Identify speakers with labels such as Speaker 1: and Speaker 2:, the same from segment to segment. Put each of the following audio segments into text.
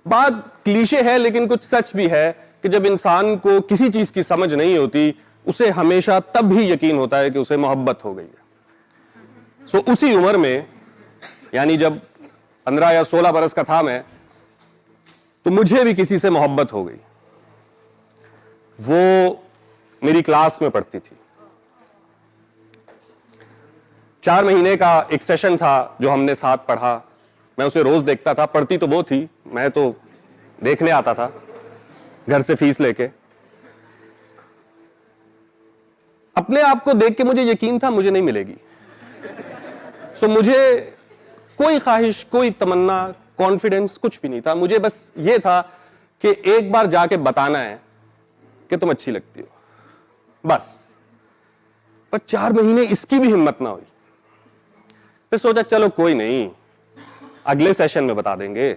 Speaker 1: بات کلیشے ہے لیکن کچھ سچ بھی ہے کہ جب انسان کو کسی چیز کی سمجھ نہیں ہوتی اسے ہمیشہ تب ہی یقین ہوتا ہے کہ اسے محبت ہو گئی ہے. سو اسی عمر میں یعنی جب 15 یا 16 برس کا تھا میں, تو مجھے بھی کسی سے محبت ہو گئی. وہ میری کلاس میں پڑھتی تھی. 4 مہینے کا ایک سیشن تھا جو ہم نے ساتھ پڑھا. میں اسے روز دیکھتا تھا, پڑھتی تو وہ تھی, میں تو دیکھنے آتا تھا گھر سے فیس لے کے. اپنے آپ کو دیکھ کے مجھے یقین تھا مجھے نہیں ملے گی. سو مجھے کوئی خواہش, کوئی تمنا, کانفیڈنس کچھ بھی نہیں تھا. مجھے بس یہ تھا کہ ایک بار جا کے بتانا ہے کہ تم اچھی لگتی ہو, بس. پر 4 مہینے اس کی بھی ہمت نہ ہوئی. پھر سوچا چلو کوئی نہیں, اگلے سیشن میں بتا دیں گے.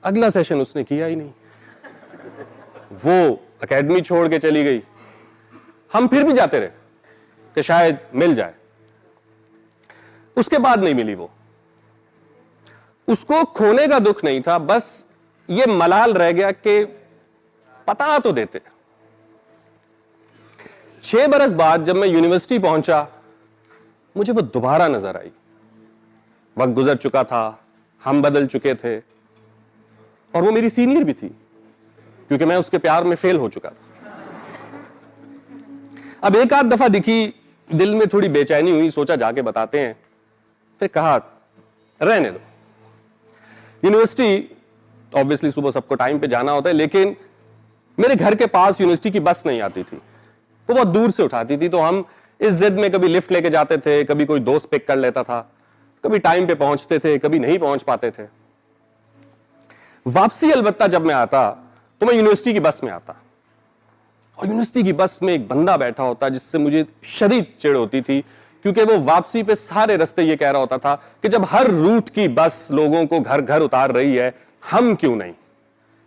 Speaker 1: اگلا سیشن اس نے کیا ہی نہیں. وہ اکیڈمی چھوڑ کے چلی گئی. ہم پھر بھی جاتے رہے کہ شاید مل جائے. اس کے بعد نہیں ملی. وہ اس کو کھونے کا دکھ نہیں تھا, بس یہ ملال رہ گیا کہ پتا تو دیتے. 6 برس بعد جب میں یونیورسٹی پہنچا مجھے وہ دوبارہ نظر آئی. وقت گزر چکا تھا, ہم بدل چکے تھے, اور وہ میری سینئر بھی تھی کیونکہ میں اس کے پیار میں فیل ہو چکا تھا. اب ایک آدھ دفعہ دکھی, دل میں تھوڑی بے چینی ہوئی, سوچا جا کے بتاتے ہیں. پھر کہا رہنے دو. یونیورسٹی obviously صبح سب کو ٹائم پہ جانا ہوتا ہے, لیکن میرے گھر کے پاس یونیورسٹی کی بس نہیں آتی تھی, وہ بہت دور سے اٹھاتی تھی. تو ہم اس ضد میں کبھی لفٹ لے کے جاتے تھے, کبھی کوئی دوست پک کر لیتا تھا, کبھی ٹائم پہ پہنچتے تھے, کبھی نہیں پہنچ پاتے تھے. واپسی البتہ جب میں آتا تو میں یونیورسٹی کی بس میں آتا, اور یونیورسٹی کی بس میں ایک بندہ بیٹھا ہوتا جس سے مجھے شدید چڑ ہوتی تھی, کیونکہ وہ واپسی پہ سارے رستے یہ کہہ رہا ہوتا تھا کہ جب ہر روٹ کی بس لوگوں کو گھر گھر اتار رہی ہے, ہم کیوں نہیں,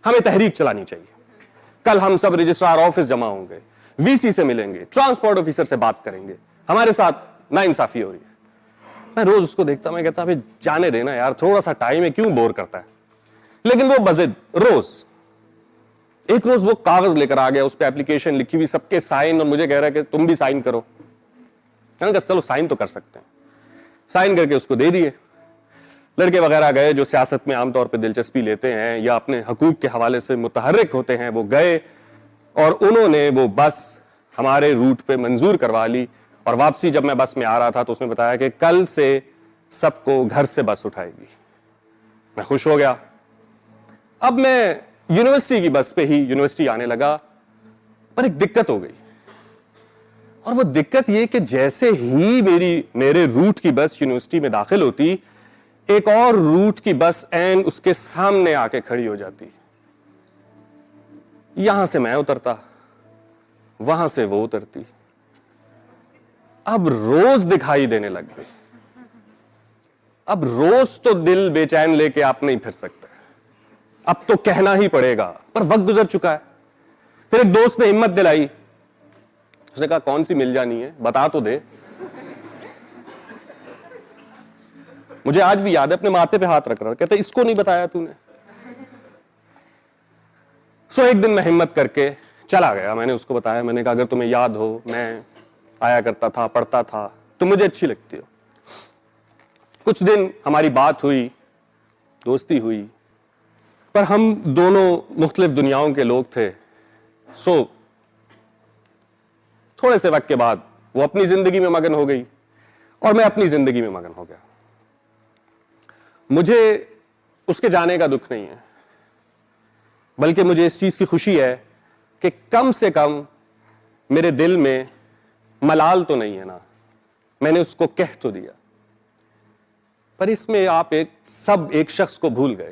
Speaker 1: ہمیں تحریک چلانی چاہیے. کل ہم سب رجسٹرار آفس جمع ہوں گے, وی سی سے ملیں گے, ٹرانسپورٹ آفیسر سے بات کریں گے, ہمارے ساتھ ناانصافی ہو رہی ہے. میں روز اس کو دیکھتا, میں کہتا جانے دینا یار, تھوڑا سا ٹائم ہے, کیوں بور کرتا ہے. لیکن وہ بضد روز. ایک روز وہ کاغذ لے کر آ گیا, اس پہ اپلیکیشن لکھی ہوئی, سب کے سائن, اور مجھے کہہ رہا ہے کہ تم بھی سائن کرو. میں نے کہا چلو سائن تو کر سکتے ہیں. سائن کر کے اس کو دے دیے. لڑکے وغیرہ گئے جو سیاست میں عام طور پہ دلچسپی لیتے ہیں یا اپنے حقوق کے حوالے سے متحرک ہوتے ہیں, وہ گئے اور انہوں نے وہ بس ہمارے روٹ پہ منظور کروا لی. اور واپسی جب میں بس میں آ رہا تھا تو اس نے بتایا کہ کل سے سب کو گھر سے بس اٹھائے گی. میں خوش ہو گیا. اب میں یونیورسٹی کی بس پہ ہی یونیورسٹی آنے لگا, پر ایک دقت ہو گئی. اور وہ دقت یہ کہ جیسے ہی میرے روٹ کی بس یونیورسٹی میں داخل ہوتی, ایک اور روٹ کی بس عین اس کے سامنے آ کے کھڑی ہو جاتی. یہاں سے میں اترتا, وہاں سے وہ اترتی. اب روز دکھائی دینے لگ گئی. اب روز تو دل بے چین لے کے آپ نہیں پھر سکتے, اب تو کہنا ہی پڑے گا, پر وقت گزر چکا ہے. پھر ایک دوست نے ہمت دلائی, اس نے کہا کون سی مل جانی ہے, بتا تو دے. مجھے آج بھی یاد ہے, اپنے ماتھے پہ ہاتھ رکھ رہا, کہتا اس کو نہیں بتایا تو نے. سو ایک دن میں ہمت کر کے چلا گیا, میں نے اس کو بتایا, میں نے کہا اگر تمہیں یاد ہو میں آیا کرتا تھا, پڑھتا تھا, تم مجھے اچھی لگتی ہو. کچھ دن ہماری بات ہوئی, دوستی ہوئی, پر ہم دونوں مختلف دنیاؤں کے لوگ تھے. سو تھوڑے سے وقت کے بعد وہ اپنی زندگی میں مگن ہو گئی اور میں اپنی زندگی میں مگن ہو گیا. مجھے اس کے جانے کا دکھ نہیں ہے, بلکہ مجھے اس چیز کی خوشی ہے کہ کم سے کم میرے دل میں ملال تو نہیں ہے نا, میں نے اس کو کہہ تو دیا. پر اس میں آپ ایک شخص کو بھول گئے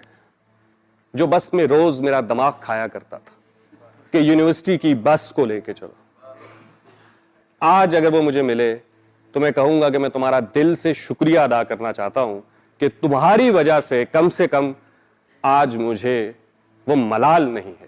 Speaker 1: جو بس میں روز میرا دماغ کھایا کرتا تھا کہ یونیورسٹی کی بس کو لے کے چلو. آج اگر وہ مجھے ملے تو میں کہوں گا کہ میں تمہارا دل سے شکریہ ادا کرنا چاہتا ہوں کہ تمہاری وجہ سے کم آج مجھے وہ ملال نہیں ہے.